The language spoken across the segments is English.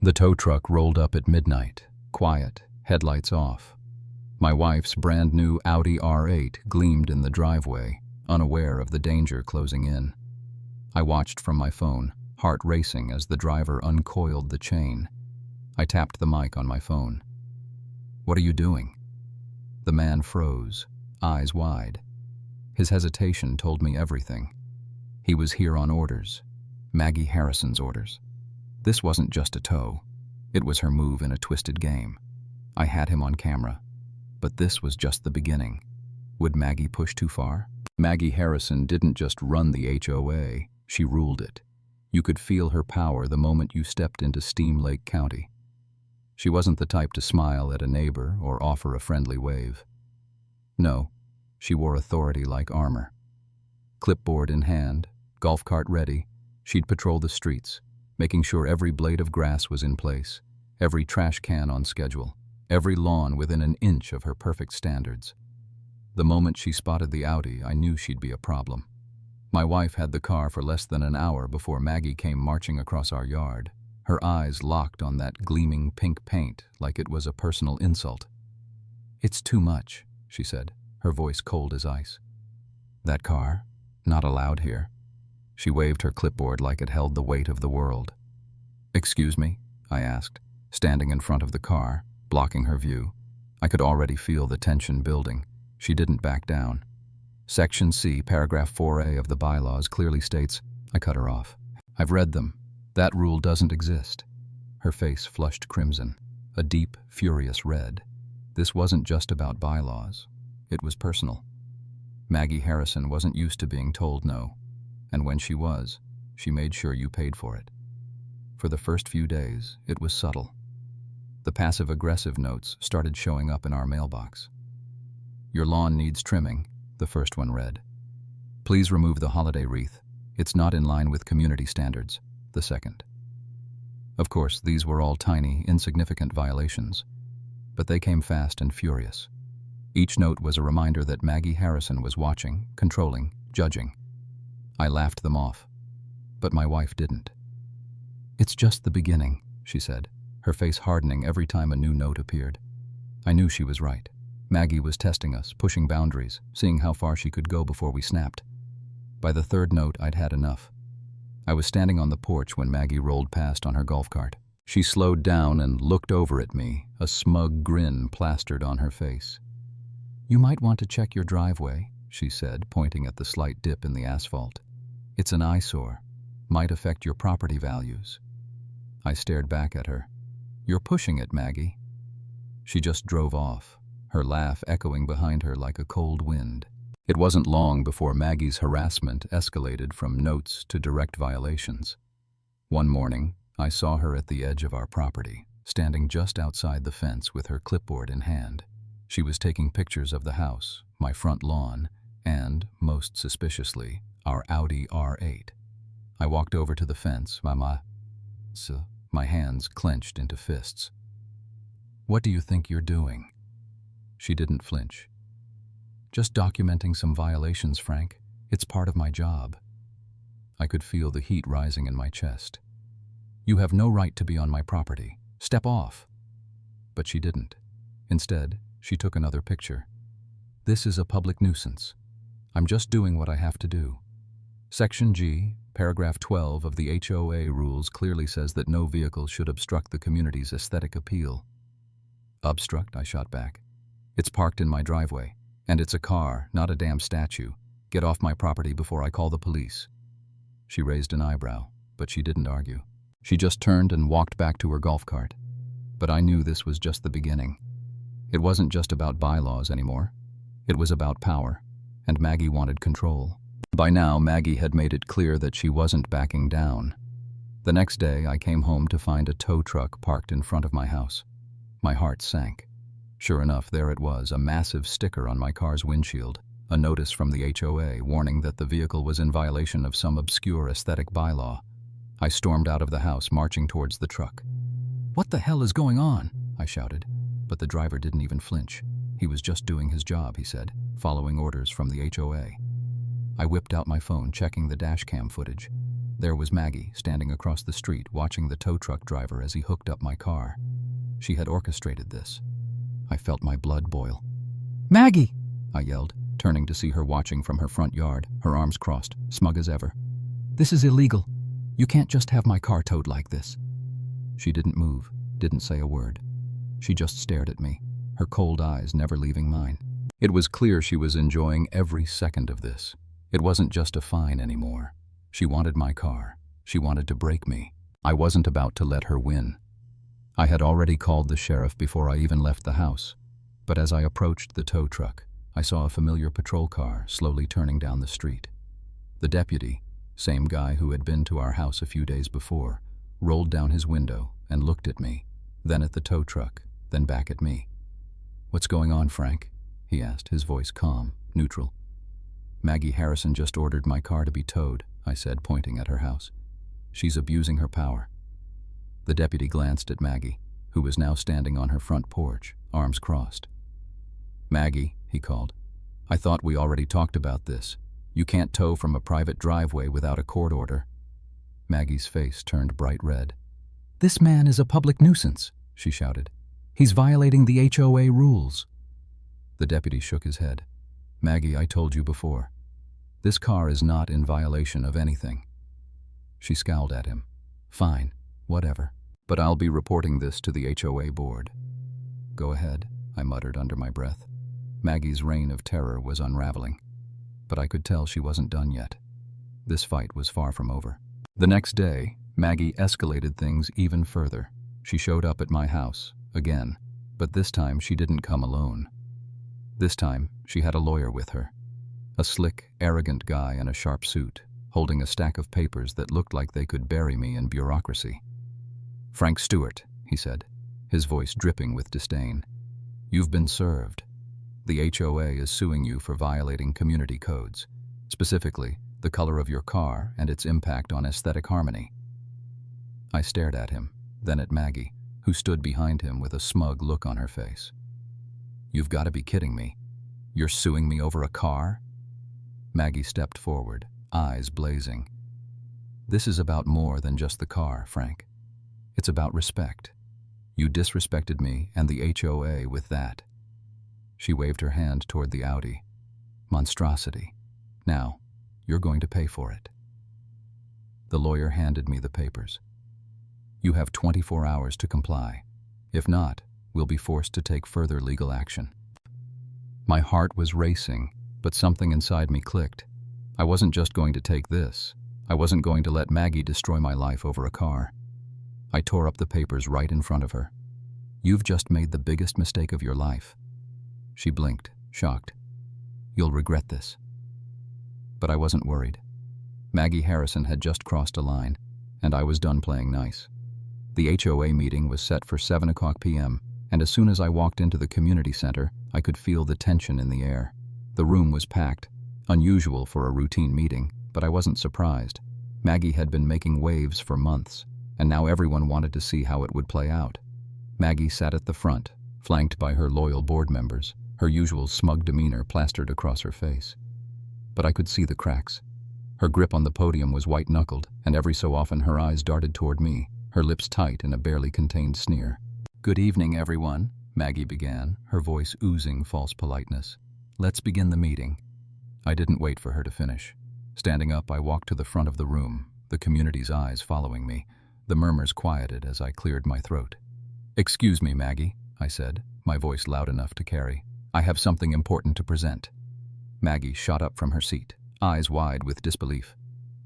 The tow truck rolled up at midnight, quiet, headlights off. My wife's brand new Audi R8 gleamed in the driveway, unaware of the danger closing in. I watched from my phone, heart racing as the driver uncoiled the chain. I tapped the mic on my phone. "What are you doing?" The man froze, eyes wide. His hesitation told me everything. He was here on orders, Maggie Harrison's orders. This wasn't just a tow. It was her move in a twisted game. I had him on camera. But this was just the beginning. Would Maggie push too far? Maggie Harrison didn't just run the HOA, she ruled it. You could feel her power the moment you stepped into Steam Lake County. She wasn't the type to smile at a neighbor or offer a friendly wave. No, she wore authority like armor. Clipboard in hand, golf cart ready, she'd patrol the streets, making sure every blade of grass was in place, every trash can on schedule, every lawn within an inch of her perfect standards. The moment she spotted the Audi, I knew she'd be a problem. My wife had the car for less than an hour before Maggie came marching across our yard, her eyes locked on that gleaming pink paint like it was a personal insult. "It's too much," she said, her voice cold as ice. "That car? Not allowed here." She waved her clipboard like it held the weight of the world. "Excuse me?" I asked, standing in front of the car, blocking her view. I could already feel the tension building. She didn't back down. Section C, paragraph 4A of the bylaws clearly states, I cut her off. "I've read them. That rule doesn't exist." Her face flushed crimson, a deep, furious red. This wasn't just about bylaws. It was personal. Maggie Harrison wasn't used to being told no, and when she was, she made sure you paid for it. For the first few days, it was subtle. The passive-aggressive notes started showing up in our mailbox. "Your lawn needs trimming," the first one read. "Please remove the holiday wreath. It's not in line with community standards," the second. Of course, these were all tiny, insignificant violations, but they came fast and furious. Each note was a reminder that Maggie Harrison was watching, controlling, judging. I laughed them off, but my wife didn't. "It's just the beginning," she said, her face hardening every time a new note appeared. I knew she was right. Maggie was testing us, pushing boundaries, seeing how far she could go before we snapped. By the third note, I'd had enough. I was standing on the porch when Maggie rolled past on her golf cart. She slowed down and looked over at me, a smug grin plastered on her face. "You might want to check your driveway," she said, pointing at the slight dip in the asphalt. "It's an eyesore. Might affect your property values." I stared back at her. "You're pushing it, Maggie." She just drove off, her laugh echoing behind her like a cold wind. It wasn't long before Maggie's harassment escalated from notes to direct violations. One morning, I saw her at the edge of our property, standing just outside the fence with her clipboard in hand. She was taking pictures of the house, my front lawn, and, most suspiciously, our Audi R8. I walked over to the fence, my hands clenched into fists. "What do you think you're doing?" She didn't flinch. "Just documenting some violations, Frank. It's part of my job." I could feel the heat rising in my chest. "You have no right to be on my property. Step off." But she didn't. Instead, she took another picture. "This is a public nuisance. I'm just doing what I have to do." Section G, paragraph 12 of the HOA rules clearly says that no vehicle should obstruct the community's aesthetic appeal. "Obstruct?" I shot back. "It's parked in my driveway, and it's a car, not a damn statue. Get off my property before I call the police." She raised an eyebrow, but she didn't argue. She just turned and walked back to her golf cart. But I knew this was just the beginning. It wasn't just about bylaws anymore. It was about power, and Maggie wanted control. By now, Maggie had made it clear that she wasn't backing down. The next day, I came home to find a tow truck parked in front of my house. My heart sank. Sure enough, there it was, a massive sticker on my car's windshield, a notice from the HOA warning that the vehicle was in violation of some obscure aesthetic bylaw. I stormed out of the house, marching towards the truck. "What the hell is going on?" I shouted, but the driver didn't even flinch. He was just doing his job, he said, following orders from the HOA. I whipped out my phone, checking the dash cam footage. There was Maggie, standing across the street, watching the tow truck driver as he hooked up my car. She had orchestrated this. I felt my blood boil. "Maggie!" I yelled, turning to see her watching from her front yard, her arms crossed, smug as ever. "This is illegal. You can't just have my car towed like this." She didn't move, didn't say a word. She just stared at me, her cold eyes never leaving mine. It was clear she was enjoying every second of this. It wasn't just a fine anymore. She wanted my car. She wanted to break me. I wasn't about to let her win. I had already called the sheriff before I even left the house. But as I approached the tow truck, I saw a familiar patrol car slowly turning down the street. The deputy, same guy who had been to our house a few days before, rolled down his window and looked at me, then at the tow truck, then back at me. "What's going on, Frank?" he asked, his voice calm, neutral. "Maggie Harrison just ordered my car to be towed," I said, pointing at her house. "She's abusing her power." The deputy glanced at Maggie, who was now standing on her front porch, arms crossed. "Maggie," he called, "I thought we already talked about this. You can't tow from a private driveway without a court order." Maggie's face turned bright red. "This man is a public nuisance," she shouted. "He's violating the HOA rules." The deputy shook his head. "Maggie, I told you before. This car is not in violation of anything." She scowled at him. "Fine, whatever. But I'll be reporting this to the HOA board." "Go ahead," I muttered under my breath. Maggie's reign of terror was unraveling, but I could tell she wasn't done yet. This fight was far from over. The next day, Maggie escalated things even further. She showed up at my house, again, but this time she didn't come alone. This time, she had a lawyer with her. A slick, arrogant guy in a sharp suit, holding a stack of papers that looked like they could bury me in bureaucracy. "Frank Stewart," he said, his voice dripping with disdain. "You've been served. The HOA is suing you for violating community codes, specifically the color of your car and its impact on aesthetic harmony." I stared at him, then at Maggie, who stood behind him with a smug look on her face. "You've got to be kidding me. You're suing me over a car?" Maggie stepped forward, eyes blazing. "This is about more than just the car, Frank. It's about respect. You disrespected me and the HOA with that." She waved her hand toward the Audi. "Monstrosity. Now, you're going to pay for it." The lawyer handed me the papers. "You have 24 hours to comply. If not, we'll be forced to take further legal action." My heart was racing, but something inside me clicked. I wasn't just going to take this. I wasn't going to let Maggie destroy my life over a car. I tore up the papers right in front of her. "You've just made the biggest mistake of your life." She blinked, shocked. "You'll regret this." But I wasn't worried. Maggie Harrison had just crossed a line, and I was done playing nice. The HOA meeting was set for 7 p.m., and as soon as I walked into the community center, I could feel the tension in the air. The room was packed, unusual for a routine meeting, but I wasn't surprised. Maggie had been making waves for months, and now everyone wanted to see how it would play out. Maggie sat at the front, flanked by her loyal board members, her usual smug demeanor plastered across her face. But I could see the cracks. Her grip on the podium was white-knuckled, and every so often her eyes darted toward me, her lips tight in a barely contained sneer. "Good evening, everyone," Maggie began, her voice oozing false politeness. "Let's begin the meeting." I didn't wait for her to finish. Standing up, I walked to the front of the room, the community's eyes following me. The murmurs quieted as I cleared my throat. "Excuse me, Maggie," I said, my voice loud enough to carry. "I have something important to present." Maggie shot up from her seat, eyes wide with disbelief.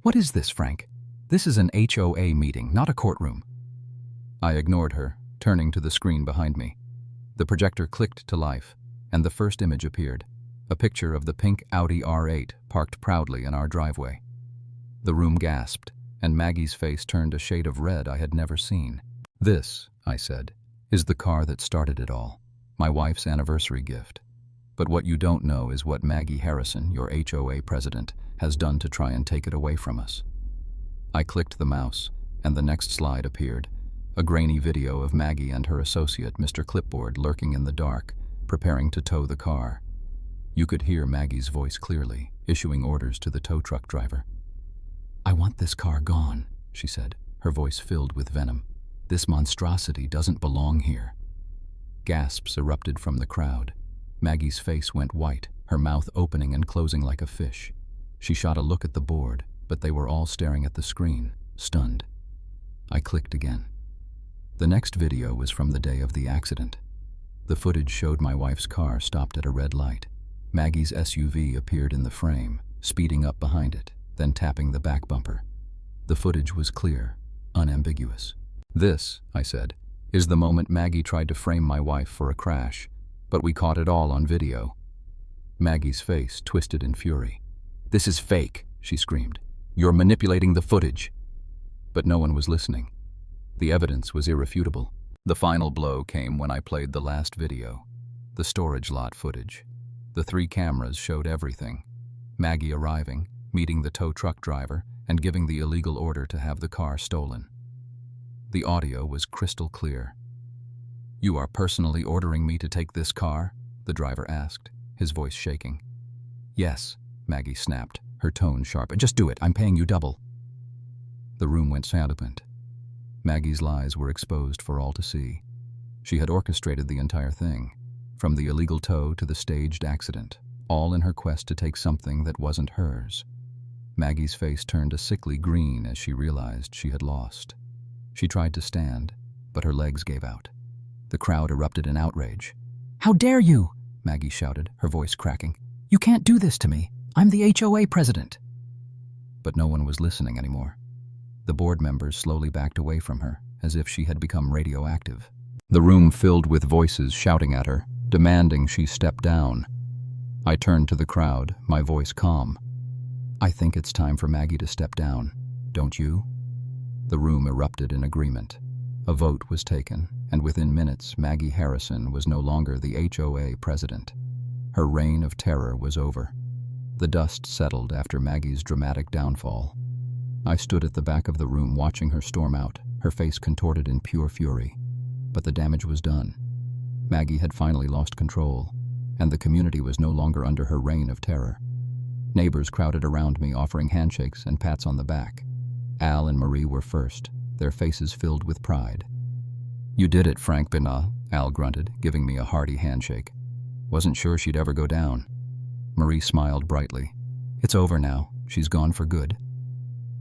"What is this, Frank? This is an HOA meeting, not a courtroom." I ignored her, turning to the screen behind me. The projector clicked to life, and the first image appeared, a picture of the pink Audi R8 parked proudly in our driveway. The room gasped, and Maggie's face turned a shade of red I had never seen. "This," I said, "is the car that started it all, my wife's anniversary gift. But what you don't know is what Maggie Harrison, your HOA president, has done to try and take it away from us." I clicked the mouse, and the next slide appeared, a grainy video of Maggie and her associate, Mr. Clipboard, lurking in the dark, preparing to tow the car. You could hear Maggie's voice clearly, issuing orders to the tow truck driver. "I want this car gone," she said, her voice filled with venom. "This monstrosity doesn't belong here." Gasps erupted from the crowd. Maggie's face went white, her mouth opening and closing like a fish. She shot a look at the board, but they were all staring at the screen, stunned. I clicked again. The next video was from the day of the accident. The footage showed my wife's car stopped at a red light. Maggie's SUV appeared in the frame, speeding up behind it, then tapping the back bumper. The footage was clear, unambiguous. "This," I said, "is the moment Maggie tried to frame my wife for a crash, but we caught it all on video." Maggie's face twisted in fury. "This is fake," she screamed. "You're manipulating the footage." But no one was listening. The evidence was irrefutable. The final blow came when I played the last video, the storage lot footage. The 3 cameras showed everything. Maggie arriving, meeting the tow truck driver, and giving the illegal order to have the car stolen. The audio was crystal clear. "You are personally ordering me to take this car?" the driver asked, his voice shaking. "Yes," Maggie snapped, her tone sharp. "Just do it, I'm paying you double." The room went silent. Maggie's lies were exposed for all to see. She had orchestrated the entire thing, from the illegal tow to the staged accident, all in her quest to take something that wasn't hers. Maggie's face turned a sickly green as she realized she had lost. She tried to stand, but her legs gave out. The crowd erupted in outrage. "How dare you!" Maggie shouted, her voice cracking. "You can't do this to me. I'm the HOA president." But no one was listening anymore. The board members slowly backed away from her, as if she had become radioactive. The room filled with voices shouting at her, demanding she step down. I turned to the crowd, my voice calm. "I think it's time for Maggie to step down, don't you?" The room erupted in agreement. A vote was taken, and within minutes, Maggie Harrison was no longer the HOA president. Her reign of terror was over. The dust settled after Maggie's dramatic downfall. I stood at the back of the room watching her storm out, her face contorted in pure fury. But the damage was done. Maggie had finally lost control, and the community was no longer under her reign of terror. Neighbors crowded around me, offering handshakes and pats on the back. Al and Marie were first, their faces filled with pride. "You did it, Frank Binah," Al grunted, giving me a hearty handshake. "Wasn't sure she'd ever go down." Marie smiled brightly. "It's over now. She's gone for good."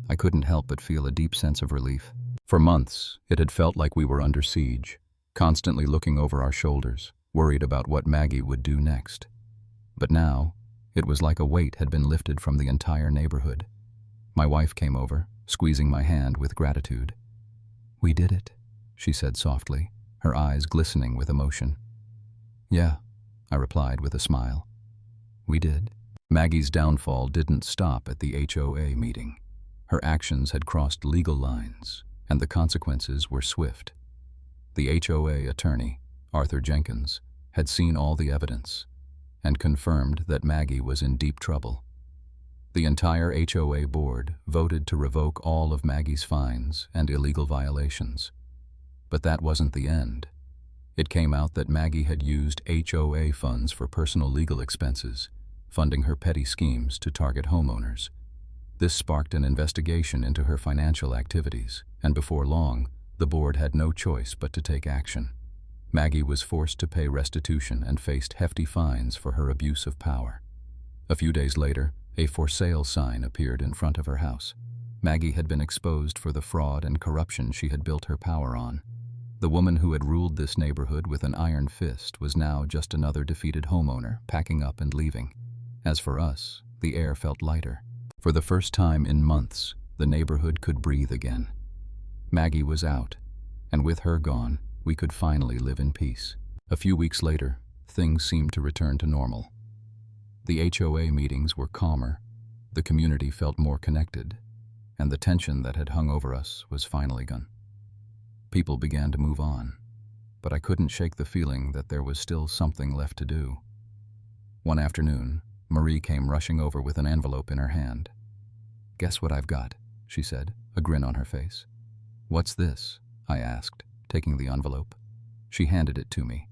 I couldn't help but feel a deep sense of relief. For months, it had felt like we were under siege, constantly looking over our shoulders, worried about what Maggie would do next. But now, it was like a weight had been lifted from the entire neighborhood. My wife came over, squeezing my hand with gratitude. "We did it," she said softly, her eyes glistening with emotion. "Yeah," I replied with a smile. "We did." Maggie's downfall didn't stop at the HOA meeting. Her actions had crossed legal lines, and the consequences were swift. The HOA attorney, Arthur Jenkins, had seen all the evidence and confirmed that Maggie was in deep trouble. The entire HOA board voted to revoke all of Maggie's fines and illegal violations. But that wasn't the end. It came out that Maggie had used HOA funds for personal legal expenses, funding her petty schemes to target homeowners. This sparked an investigation into her financial activities, and before long, the board had no choice but to take action. Maggie was forced to pay restitution and faced hefty fines for her abuse of power. A few days later, a for sale sign appeared in front of her house. Maggie had been exposed for the fraud and corruption she had built her power on. The woman who had ruled this neighborhood with an iron fist was now just another defeated homeowner, packing up and leaving. As for us, the air felt lighter. For the first time in months, the neighborhood could breathe again. Maggie was out, and with her gone, we could finally live in peace. A few weeks later, things seemed to return to normal. The HOA meetings were calmer, the community felt more connected, and the tension that had hung over us was finally gone. People began to move on, but I couldn't shake the feeling that there was still something left to do. One afternoon, Marie came rushing over with an envelope in her hand. "Guess what I've got," she said, a grin on her face. "What's this?" I asked, taking the envelope. She handed it to me.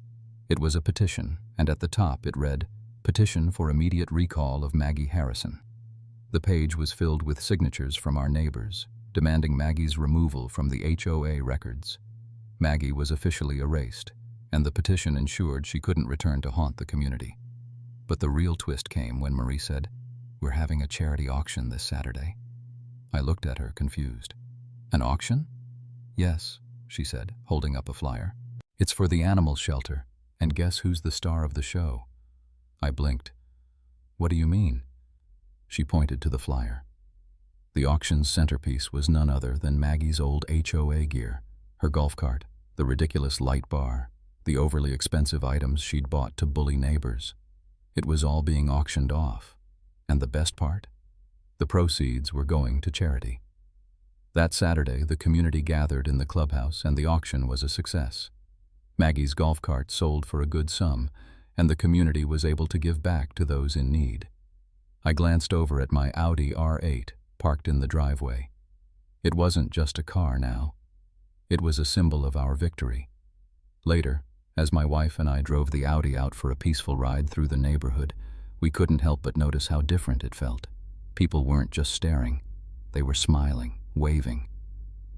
It was a petition, and at the top it read, "Petition for immediate recall of Maggie Harrison." The page was filled with signatures from our neighbors, demanding Maggie's removal from the HOA records. Maggie was officially erased, and the petition ensured she couldn't return to haunt the community. But the real twist came when Marie said, "We're having a charity auction this Saturday." I looked at her, confused. "An auction?" "Yes," she said, holding up a flyer. "It's for the animal shelter, and guess who's the star of the show?" I blinked. "What do you mean?" She pointed to the flyer. The auction's centerpiece was none other than Maggie's old HOA gear, her golf cart, the ridiculous light bar, the overly expensive items she'd bought to bully neighbors. It was all being auctioned off. And the best part? The proceeds were going to charity. That Saturday, the community gathered in the clubhouse and the auction was a success. Maggie's golf cart sold for a good sum, and the community was able to give back to those in need. I glanced over at my Audi R8 parked in the driveway. It wasn't just a car now. It was a symbol of our victory. Later, as my wife and I drove the Audi out for a peaceful ride through the neighborhood, we couldn't help but notice how different it felt. People weren't just staring. They were smiling, waving.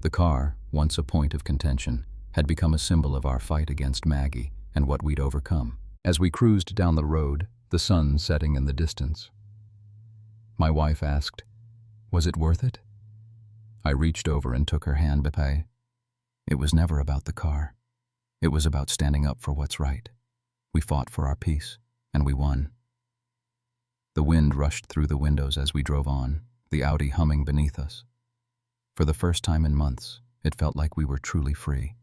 The car, once a point of contention, had become a symbol of our fight against Maggie and what we'd overcome. As we cruised down the road, the sun setting in the distance, my wife asked, "Was it worth it?" I reached over and took her hand. "Bepe, it was never about the car. It was about standing up for what's right. We fought for our peace, and we won." The wind rushed through the windows as we drove on, the Audi humming beneath us. For the first time in months, it felt like we were truly free.